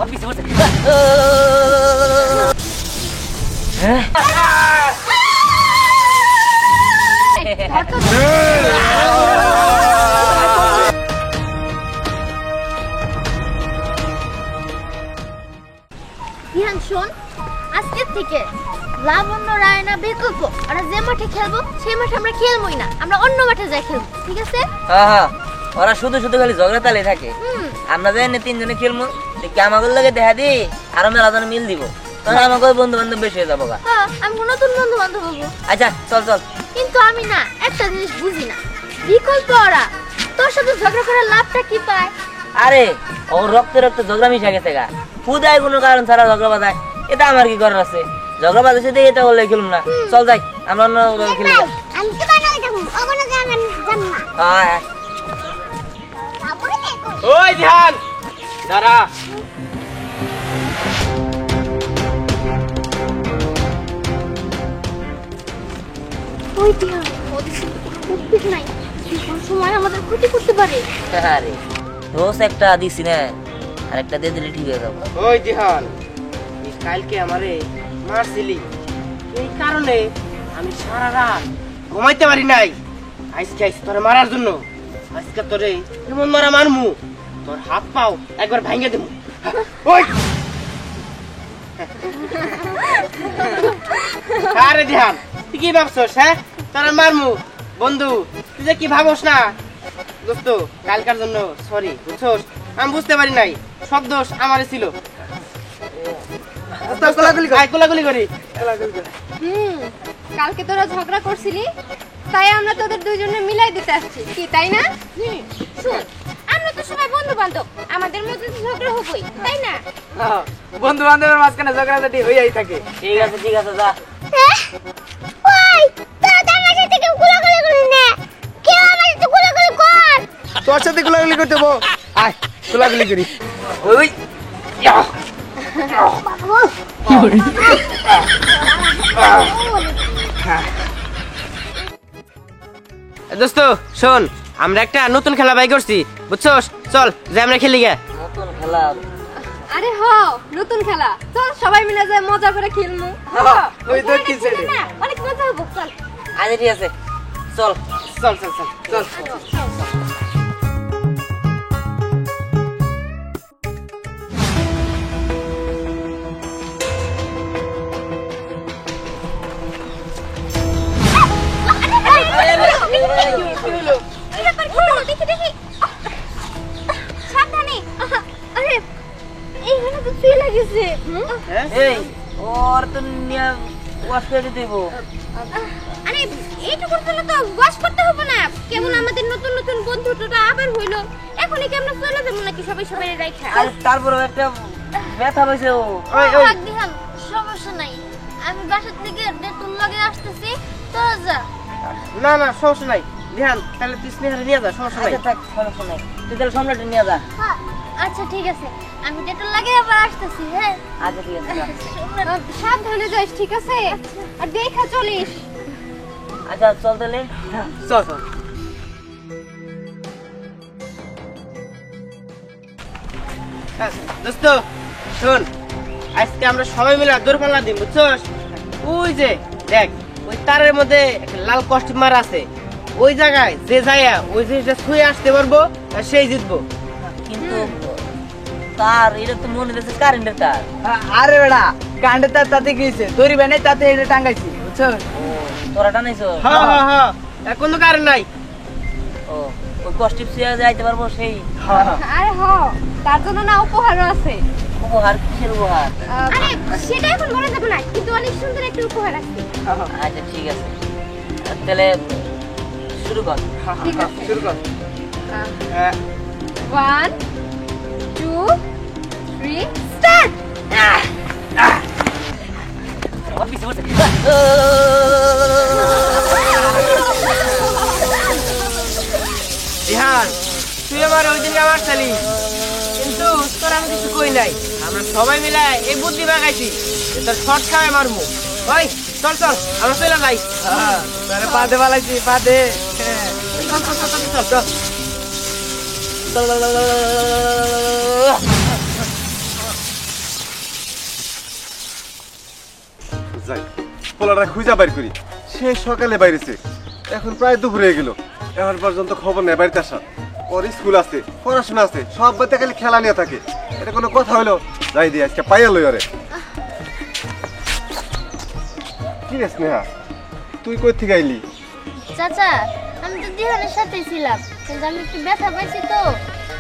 অফিসে বসে ধ্যান শোন, আজকের থেকে লাবণ্য রায়না বিকল্প আমরা যে মাঠে খেলবো সেই মাঠে আমরা খেলবোই না, আমরা অন্য মাঠে যাই খেলবো, ঠিক আছে? হ্যাঁ হ্যাঁ, ওরা শুধু শুধু খালি ঝগড়া তালে থাকে। আমরা যাই না তিনজনে খেলবো, দেখি আমাকে লাগে দেখা দি আরো মেলা জন মিল দিব, তখন আমাকে বন্ধু বান্ধব বেশি হয়ে যাবো। হ্যাঁ, আমি নতুন বন্ধু বান্ধব হবো। আচ্ছা চল চল। কিন্তু আমি না একটা জিনিস বুঝি না, বিকল্প ওরা তোর সাথে ঝগড়া করার লাভটা কি পায়? আরে ও রক্তে রক্তে ঝগড়া মিশে গেছে গা, খুদায় কোনো কারণ ছাড়া ঝগড়া বাঁধায়, এটা আমার কি করার আছে? ঝগড়া বাঁধাছে দিয়ে এটা বললে খেলুম না, চল যাই আমরা অন্য খেলি। আমি কি বানাই দেবো ওখানে যাবেন জান না। হ্যাঁ ওই ধ্যান দাঁড়া। ওই ধ্যান ওদের সাথে কোনো উদ্বেগ নাই, কোন সময় আমাদের ক্ষতি করতে পারে। আরে দোষ একটা দিছি না, আর একটা দিয়ে দিলে ঠিক হয়ে যাবো। ওই ধ্যান কালকে আমারে মারছিলি, এই কারণে আমি সারা রাত ঘুমাইতে পারি নাই। আজকে আইছি তোরে মারার জন্য, আজকে তোরে এমন মারা মারমু তোর হাত পাও একবার ভাঙে দেবো। ওই আরে ধ্যান তুই কি ভাবছস? হ্যাঁ তোরা মারমু বন্ধু, তুই যে কি ভাবস না দোস্ত, কালকার জন্য সরি বুঝছস, আমি বুঝতে পারি নাই, সব দোষ আমারই ছিল। কোলাগুলি করি। কালকে তোরা ঝগড়া করছিলি, তাই আমরা তোদের দুইজনে মিলাই দিতে আসছি, কি তাই না? শুন, আমরা তো সবাই বন্ধু বান্ধব, আমাদের মধ্যে ঝগড়া হবই, তাই না? বন্ধু বান্ধবের মাঝখানে ঝগড়াঝাটি হইয়াই থাকে। ঠিক আছে ঠিক আছে, যা। ওই তোরা তো আমার সাথে কেউ গোলাগুলি করিস না, কেউ আমার সাথে গোলাগুলি কর। তোর সাথে গোলাগুলি করতে বল, আয় গোলাগুলি করি। ওই দোস্ত শোন, আমরা একটা নতুন খেলা বাই করছি বুঝছস, চল যে আমরা খেলি গে। নতুন খেলা? আরে হ, নতুন খেলা, চল সবাই মিলে যায় মজা করে খেলমু। ওই তো কি ছেলে, অনেক মজা হবো, চল। আচ্ছা ঠিক আছে, চল চল চল চল চল। সাবধানে। আরে এইখানে তো চুই লাগিছে। এই ওর তো নিয়ে ওয়াশ করে দিব। আরে এইটুকুর জন্য তো ওয়াশ করতে হবে না, কেমন আমাদের নতুন নতুন বন্ধুটা আবার হইলো, এখনই কি আমরা চলে যাবো নাকি সবাই সবাই রাইখা? আর তারপরে একটা ব্যথা হইছে। ও দিহান সমস্যা নাই, আমি বাসা থেকে ডেটুল লাগে আসতেছি, তোরা যা। না না সমস্যা নাই ধ্যান, তাহলে তুই স্নেহারে নিয়ে যা, সমস্যা নাই। আচ্ছা থাক, সমস্যা নাই, তুই তাহলে সম্রাটে নিয়ে যা। হ্যাঁ, আচ্ছা ঠিক আছে, আমি ডেটুল লাগে আবার আসতেছি। হ্যাঁ আচ্ছা ঠিক আছে, যা। সাবধানে যাইস, ঠিক আছে? আর দেখা চলিস। আচ্ছা চল তাহলে। চল চল। দোস্ত শোন, আজকে আমরা সবাই মিলে দৌড় পাল্লা দিই বুঝছস। ওই যে দেখ ওই তারের মধ্যে একটা লাল কস্টিউম মারা আছে, ওই জায়গায় যে যাইয়া ওই জিনিসটা ছুঁয়ে আসতে পারবো সেই জিতবো। কিন্তু তার এটা তো মনে হচ্ছে কারেন্টের তার। আরে বেড়া কান্ডে তার তাতে গিয়েছে, দড়ি বানাই তাতে এটা টাঙ্গাইছি বুঝছস। তোরা টানাইছো? হ্যাঁ হ্যাঁ হ্যাঁ, এখন তো কারেন্ট নাই। ও ওই কষ্টিপ শুয়ে যাইতে পারবো সেই? আরে হ, তার জন্য না উপহারও আছে। উপহার? কিসের উপহার? আরে সেটা এখন বলা যাবে না, কিন্তু অনেক সুন্দর একটা উপহার আছে। আচ্ছা ঠিক আছে, তাহলে শুরু কর। ঠিক আছে, শুরু কর। 1 2 3 স্টার্ট। অফিসে বসে রিহান, তুই আমার ওই দিন আমার চালি, কিন্তু তোর আমি কিছু কই নাই, আমরা সবাই মিলে এই বুদ্ধি বাগাইছি তোর শর্ট খাওয়াই মারবো। ওই চল চল আমরা চলে যাই। পাদে বালাইছি পাদে। চল চল চল চল চল চল। যাই পোলাটা খুঁজা বাইর করি। সে সকালে বাইরেছে, এখন প্রায় দুপুর হয়ে গেল, এখন পর্যন্ত খবর নেই বাড়িতে আসা। ওর স্কুল আছে, পড়াশোনা আছে, সব বাড়িতে খালি খেলা নিয়ে থাকে। এটা কোনো কথা হলো? যাই দিয়ে আজকে পাইয়া লই ওরে। কি রে স্নেহা, তুই কই থেকে আইলি? চাচা আমি তো দিহানের সাথে ছিলাম, কিন্তু আমি একটু ব্যথা পাইছি তো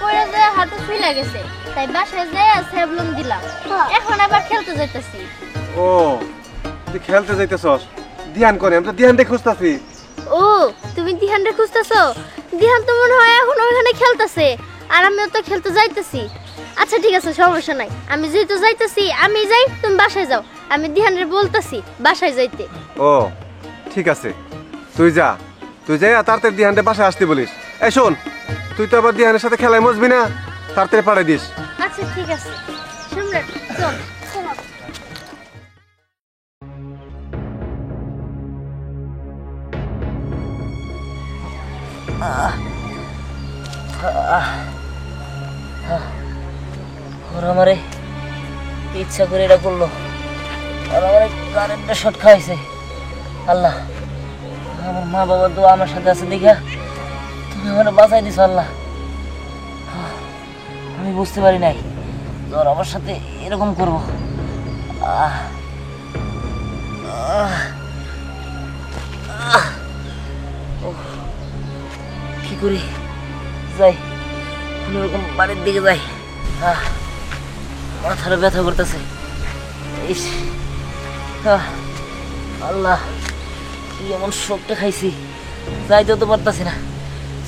পড়ে যায় হাঁটু ফুলে গেছে, তাই বাসায় যাই স্যাবলন দিলাম। এখন আবার খেলতে যাইতেছি। ও তুই খেলতে যাইতেছস? ধ্যান করে, আমি তো ধ্যান দিয়ে খুঁজতাছি। ও তুমি দিহানরে খুঁজতেছো? দিহান তো মনে হয় এখন ওইখানে খেলতেছে, আর আমিও তো খেলতে যাইতেছি। আচ্ছা ঠিক আছে, সমস্যা নাই, আমি যেহেতু যাইতেছি আমি যাই, তুমি বাসায় যাও। আমি দিহানরে বলতেছি বাসায় যাইতে। ও ঠিক আছে, তুই যা, তুই যাই তাড়াতাড়ি দিহানটা বাসায় আসতে বলিস। এই শোন, তুই তো আবার দিহানের সাথে খেলায় মজবি না, তাড়াতাড়ি পাঠাই দিস। আচ্ছা ঠিক আছে, সম্রাট চল। ওরা আমারে ইচ্ছা করে এটা করলো, ওরা আমারে কারেন্টটা শর্ট খাওয়াইছে। আল্লাহ, আমার মা বাবা তো আমার সাথে আছে দেখা তুমি আমার বাঁচাই দিছো আল্লাহ। আমি বুঝতে পারি নাই তোর আমার সাথে এরকম করবো। কি করি, যাই কোনোরকম বাড়ির দিকে যাই। মাথাটা ব্যথা করতেছে। ইস আল্লাহ, কি এমন শোকটা খাইছি, যাইতেও তো পারতাছি না।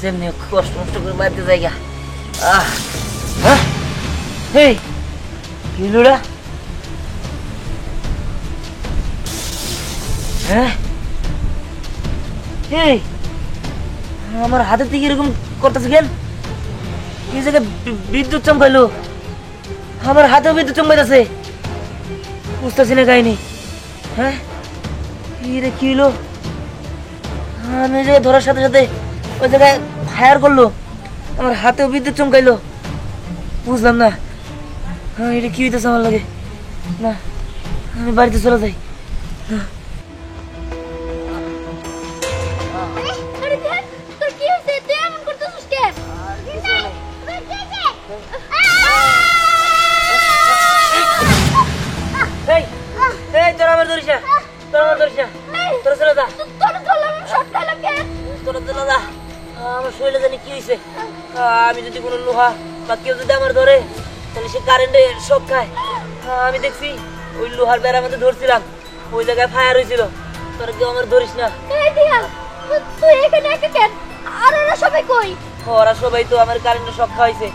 যেমনি কষ্ট নষ্ট করে বাড়িতে জায়গা। হেই কি লুড়া? হ্যাঁ এই আমার হাতের দিকে এরকম করতেছে কেন? এই জায়গায় বিদ্যুৎ চমকাইলো, আমার হাতেও বিদ্যুৎ চমকাইতেছে, বুঝতেছি না কাহিনি। হ্যাঁ রে কি হলো? আমি ওই জায়গায় ধরার সাথে সাথে ওই জায়গায় ফায়ার করলো, আমার হাতেও বিদ্যুৎ চমকাইলো, বুঝলাম না। হ্যাঁ এটা কি হইতেছে আমার লাগে? না আমি বাড়িতে চলে যাই। আরে দেখ তোর কি হইছে, তুই এমন করতেছিস কেন? এই এই তোরা আমার ধরিস না, তোরা আমার ধরিস না, তোরা চলে যা। তোর ধরলাম শর্ট খেলাম কেন? তোরা চলে যা, আমার শরীরে জানি কি হয়েছে। আমি যদি কোনো লোহা বা কেউ যদি আমার ধরে তাহলে সে কারেন্টে শক খায়। আমি দেখছি ওই লোহার বেড়ার মধ্যে ধরছিলাম, ওই জায়গায় ফায়ার হয়েছিল। তোরা কেউ আমার ধরিস না। এই দিহান তুই এখানে একা কেন? আর ওরা সবাই কই? ওরা সবাই তো আমার কারেন্টে শক খাওয়াইছে,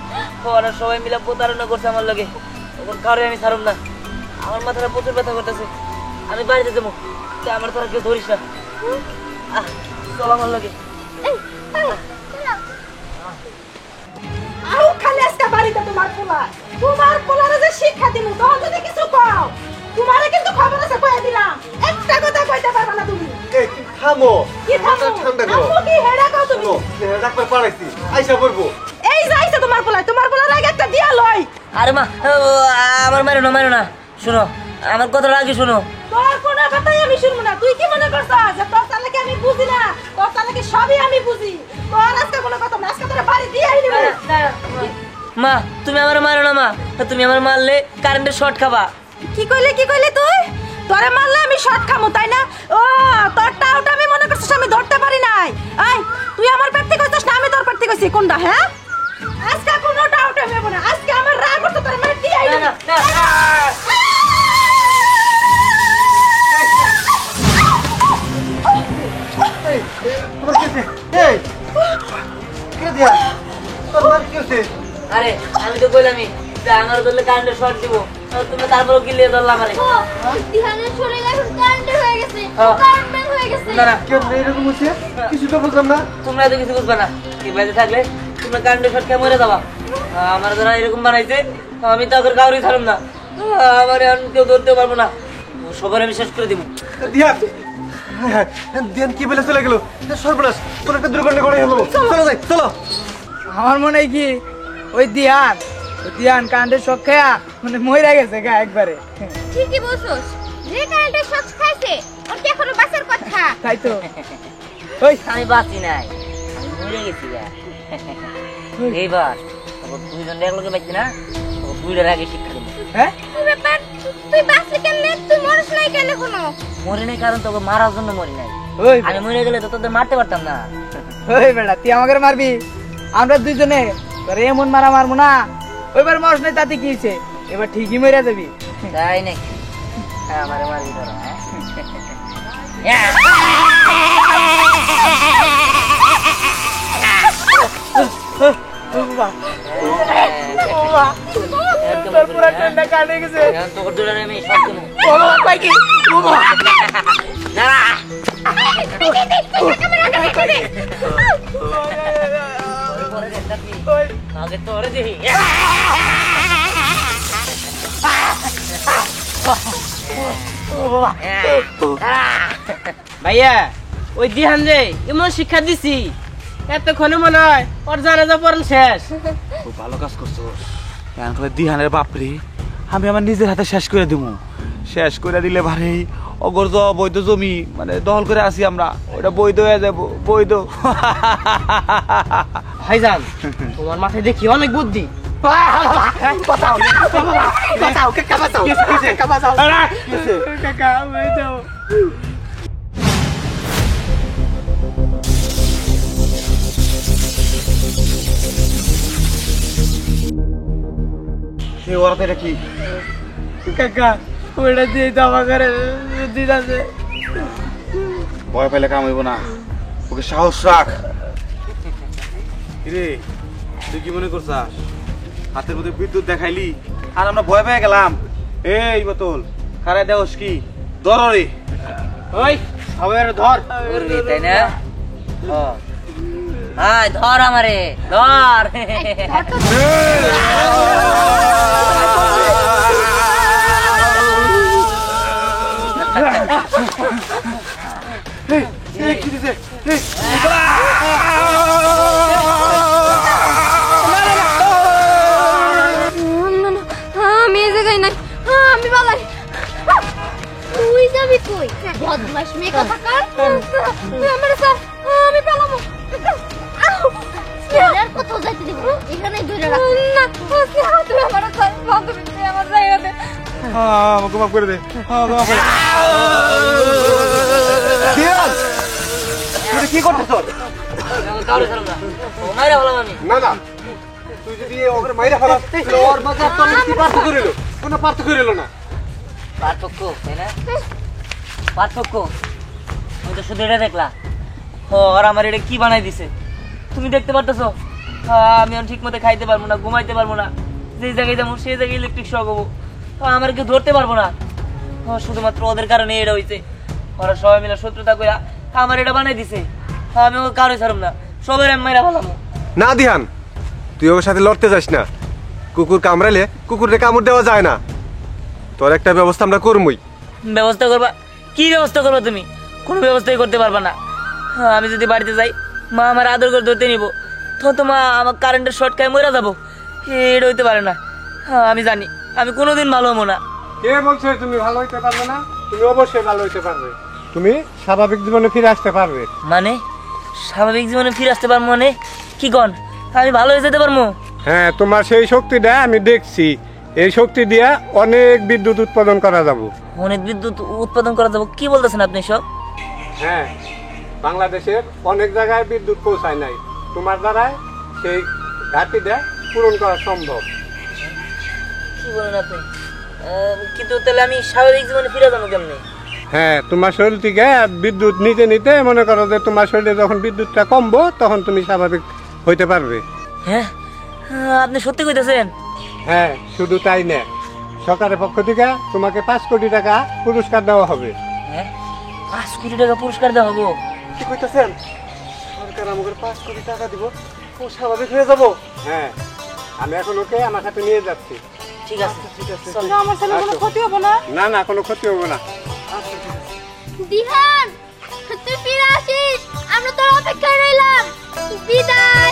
ওরা সবাই মিলে প্রতারণা করছে আমার লগে। ওর কারণে আমি ছাড়ব না, আমার মাথাটা প্রচুর ব্যথা করতেছে। আমি বাড়িতে যাবো, আমার তোরা কেউ ধরিস না। চল আমার লগে। এই চলো। আউ খালি আজকে বাড়িতে তোমার পোলারে যে শিক্ষা দিমু তখন যদি কিছু কও তোমারে কিন্তু খবর আছে কইয়া দিলাম, একটা কথা কইতে পারবা না তুমি। এই তুমি থামো, কি থামো? ঠান্ডা করো। আম্মু কি হেডা কও তুমি? ডাক্তার পাঠাইছি, আইসা পড়বো। এই যাইছে তোমার পোলার আগে একটা দিয়া লই। আরে মা, আমার মারো না, শোনো আমার কথাটা আগে শোনো। তোর কোন কথাই আমি শুনবো না। তুই কি মনে করছ যে তোর চালাকি আমি বুঝি না? তোর চালাকি সবই আমি বুঝি। তোর আজকে কোনো কথা না, আজকে তোর বাড়ি দিয়ে আইনি। মা তুমি আমার মারো না, মা তুমি আমার মারলে কারেন্টের শর্ট খাবা। কি কইলে তুই? তোরে মারলে আমি শর্ট খামু তাই না? ও তোরটা ওটা আমি মনে করছিস আমি ধরতে পারি নাই। এই তুই আমার পেট থেকে কইছিস না আমি তোর পেট থেকে কইছি কোনটা? হ্যাঁ আজকে কোনো ডাউট হবে না, আজকে আমার রাগ করতে তোর মার দিয়ে আইনি। আরে আমি তো কইলামই যে আমার ধরলে কারেন্টের শর্ট দিব, তুমি তারপরও গিলিয়ে ধরলাম। আরে দিহানের শরীরে এখন কারেন্ট হয়ে গেছে, হ্যাঁ। কারেন্ট ব্যান হয়ে গেছে। না না, এরকম হচ্ছে কিছু তো বুঝলাম না। তোমরা তো কিছু বুঝবা না, এই বাড়িতে থাকলে তোমরা কারেন্টের শর্ট খেয়ে মরে যাবা। আমার যারা এরকম বানাইছে আমি তো এখন কাউরি ছাড়ব না, আমার এখন কেউ ধরতে পারবো না, সবার আমি শেষ করে দিব। দিয়ান, দিয়ান কি বলে চলে গেল? সর্বনাশ, কোন একটা দুর্ঘটনা ঘটে গেল। চলো যাই, চলো। আমার মনে হয় কি ওই দিহান কারেন্টের শখ খেয়া মানে মরে গেছে গা একবারে। ঠিকই বলছস, যে কারেন্টের শক খাইছে ওর কি এখনো বাঁচার কথা? তাই তো ওই আমি বাঁচি নাই, আমি মরে গেছি গা। এইবার দুইজন একলগে বাঁচছি না, দুইটার আগে শিক্ষা দেবো। হ্যাঁ কি ব্যাপার, তুই বাঁচলি কেমনে? তুই মরিস নাই কেন এখনো? মরি নাই কারণ তোকে মারার জন্য মরি নাই। ওই আমি মরে গেলে তো তোদের মারতে পারতাম না। ওই বেটা তুই আমাকে মারবি? আমরা দুইজনে তোরে এমন মারা মারবো না। ওইবার মরস নাই তাতে কি হয়েছে, এবার ঠিকই মরে যাবি। তাই নাকি? আমারে মারবি তোরা, হ্যাঁ? তোর পুরা ট্রেনটা কাটে গেছে। এখন তোকে দুলারে আমি সব দেবো। ও বাবা, কই কি? ও বাবা। দাঁড়া। পরে দেখতা কি? ওই আগে তোরে দেখি। ভাইয়া ওই দিহান রে এমন শিক্ষা দিছি এতক্ষণে মনে হয় ওর জানাজা পড়ান শেষ। খুব ভালো কাজ করছো। এখন করে দিহানের বাপরে আমি আমার নিজের হাতে শেষ করে দিব। শেষ করে দিলে ভারে অগর বৈধ জমি মানে দখল করে আসি আমরা, ওটা বৈধ হয়ে যাবো, বৈধ। ভাইজান তোমার মাথায় দেখি অনেক বুদ্ধি। কাকা ওই যাও। এই ওরা তো এটা কি? কাকা ওইটা দিয়ে তো আমাকে দিদাছে। ভয় পেলে কাম হইব না, ওকে সাহস রাখ। রে তুই কি মনে করছাস হাতের মধ্যে বিদ্যুৎ দেখাইলি আর আমরা ভয় পেয়ে গেলাম? এই বোতল খারাই দেওস কি দরে? ওই সবাই ধর। করবি তাই না? হ্যাঁ ধর আমারে, ধর। আমি এই জায়গায় নাই, আমি পালাই। তুই যাবি কই? বদমাশ মেয়ে কথা কার? আমার স্যার আমি পালাবো আর কোথাও যাইতে দিব না, এখানেই ধরে রাখ। না। তুমি আমার স্যার বান্ধবী, তুই আমার জায়গাতে। আমাকে মাফ করে দে, আমাকে মাফ করে দে। দিহান, তুই কি করতেছ? কাউরে ছাড়ব না, ও মাইরা হলাম আমি। না না, তুই যদি ওকে মাইরা ফেলাস তাহলে ওর মাঝে আর তোর কি পার্থক্য রইল? কোনো পার্থক্য রইল না। পার্থক্য তাই না? পার্থক্য আমি তো শুধু এটা দেখলা, আর আমার এটা কি বানাই দিছে তুমি দেখতে পারতেছো? আমি ঠিক মতো খাইতে পারবো না, ঘুমাইতে পারবো না, যে জায়গায় যাবো সেই জায়গায় ইলেকট্রিক শক হবো, আমার কেউ ধরতে পারবো না। শুধুমাত্র ওদের কারণে এটা হয়েছে। ওরা সবাই মিলে শত্রুতা করে আমার এটা বানাই দিছে। আমি ওকে কারোই ছাড়ব না, সবাই আমি মাইরা ফেলাম। না দিহান, তুই ওর সাথে লড়তে যাস না। কুকুর কামড়ালে কুকুরকে কামড় দেওয়া যায় না। তোর একটা ব্যবস্থা আমরা করবই। ব্যবস্থা করবা? কি ব্যবস্থা করবা তুমি? কোনো ব্যবস্থাই করতে পারবা না। আমি যদি বাড়িতে যাই, মা আমার আদর করে ধরতে নিব, তখন তো মা আমার কারেন্টের শর্ট খায় মরে যাবো। এটা হইতে পারে না। আমি জানি আমি কোনোদিন ভালো হবো না। কে বলছে তুমি ভালো হইতে পারবে না? তুমি অবশ্যই ভালো হইতে পারবে। তুমি স্বাভাবিক জীবনে ফিরে আসতে পারবে। মানে স্বাভাবিক জীবনে ফিরে আসতে পারবো? মানে কি কন? আমি ভালো হয়ে যেতে পারবো? হ্যাঁ, তোমার সেই শক্তিটা আমি দেখছি। এই শক্তি দিয়া অনেক বিদ্যুৎ উৎপাদন করা যাবে। অনেক বিদ্যুৎ উৎপাদন করা যাবো? কি বলতেছেন আপনি সব? হ্যাঁ, বাংলাদেশের অনেক জায়গায় বিদ্যুৎ পৌঁছায় নাই, তোমার দ্বারাই সেই ঘাটতিটা পূরণ করা সম্ভব। কি বলেন আপনি? কিন্তু তাহলে আমি স্বাভাবিক জীবনে ফিরে যাবো কেমনে? হ্যাঁ, তোমার শরীর থেকে বিদ্যুৎ নিতে নিতে মনে করো যে তোমার শরীরে যখন বিদ্যুৎটা কমবো তখন তুমি স্বাভাবিক হইতে পারবে। হ্যাঁ, আপনি সত্যি কইতেছেন? হ্যাঁ, শুধু তাই না, সরকারের পক্ষ থেকে তোমাকে 5 কোটি টাকা পুরস্কার দেওয়া হবে। হ্যাঁ, 5 কোটি টাকা পুরস্কার দেওয়া হবো? কি কইতাছেন? সরকার আমাকে 5 কোটি টাকা দিব, ও স্বাভাবিক হয়ে যাব? হ্যাঁ, আমি এখন ওকে আমার সাথে নিয়ে যাচ্ছি। ঠিক আছে, ঠিক আছে। আমার ছেলে কোনো ক্ষতি হবে না? না না, কোনো ক্ষতি হবে না। দিহান, তুই ফিরে আসিস, আমরা তোর অপেক্ষায় রইলাম। বিদায়।